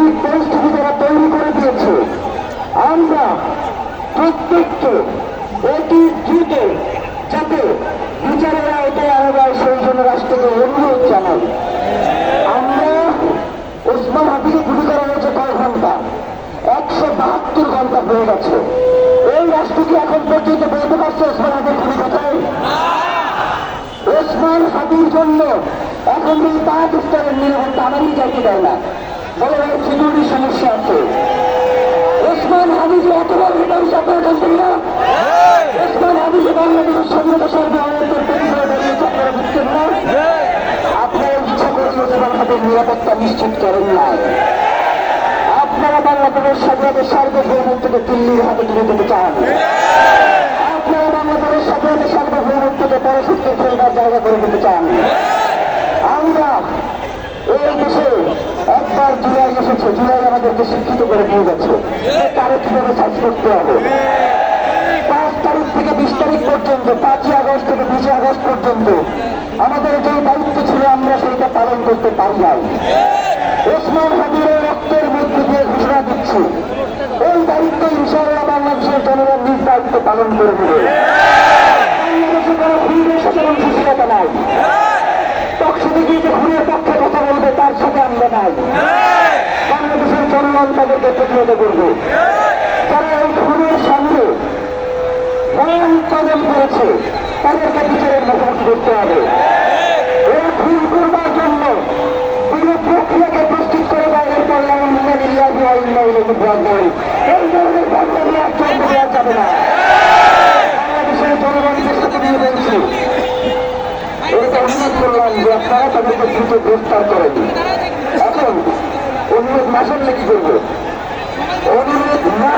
সার্বিক পরিস্থিতি যারা তৈরি করে দিয়েছে, আমরা প্রত্যেককে অতি দ্রুত যাতে বিচারের আওতায় আনা যায় সেই জন্য রাষ্ট্রকে অনুরোধ জানাই। আমরা ওসমান হাদিকে গুলি করা হয়েছে কয় ঘন্টা? 172 ঘন্টা হয়ে গেছে। এই রাষ্ট্র কি এখন পর্যন্ত বলতে পারছে ওসমান হাদির গুলি কোথায়? ওসমান হাদির জন্য এখন যদি পাকিস্তানের নিরাপত্তা আমারই যাইতে দেয় না, বলে সিকিউরিটির সমস্যা আছে। ওসমান হাদি যে এত বড় হিসাবে আপনারা জানতেন না? ওসমান হাদি যে বাংলাদেশের স্বাধীনতা সার্বভৌমত্বের প্রতিবাদ দাঁড়িয়েছে আপনারা বুঝতেন না? আপনারা ইচ্ছা করে ওসমান হাদির নিরাপত্তা নিশ্চিত করেন নাই। আপনারা বাংলাদেশের স্বাধীনতার সার্বভৌমত্বকে দিল্লির হাতে তুলে দিতে চান। আপনারা বাংলাদেশের স্বাধীনতার সার্বভৌমত্বকে পরশক্তির খেলবার জায়গা করে দিতে চান। আমরা এই দেশে একবার জুলাই এসেছে, জুলাই আমাদেরকে শিক্ষিত করে দিয়ে গেছে কারো কিভাবে সাজ করতে হবে। 5 তারিখ থেকে 20 তারিখ পর্যন্ত, 5ই আগস্ট থেকে 20 আগস্ট পর্যন্ত আমাদের যে দায়িত্ব ছিল আমরা সেটা পালন করতে পারি নাই। ওসমান হাদির রক্তের মধ্যে দিয়ে ঘোষণা দিচ্ছি, এই দায়িত্ব ইনশাআল্লাহ বাংলাদেশের জনগণ নিজ দায়িত্ব পালন করে দেবে। বাংলাদেশে কোনো খুনের সাধারণ সুশীলতা নাই। টকশোতে গিয়ে যে খুনের পক্ষে কথা বলবে তার সাথে আমরা নাই। বাংলাদেশের জনগণ তাদেরকে প্রতিহত করবে। যারা এই খুনের সামনে ভয়ান কদম করেছে তাদেরকে বিচারের মুখোমুখি করতে হবে। এই খুন করবার জন্য পুরো প্রক্রিয়াকে প্রস্তুত করে দেয়। এরপর এমন এই ধরনের ঘটনা নিয়ে আর চলতে দেওয়া যাবে না। বাংলাদেশের জনগণকে সাথে নিয়ে বলছি, এটা অনুরোধ করলাম যে আপনারা তাদেরকে দ্রুত গ্রেফতার করেন। এখন অনুরোধ না শুনলে কি করবো? অনুরোধ না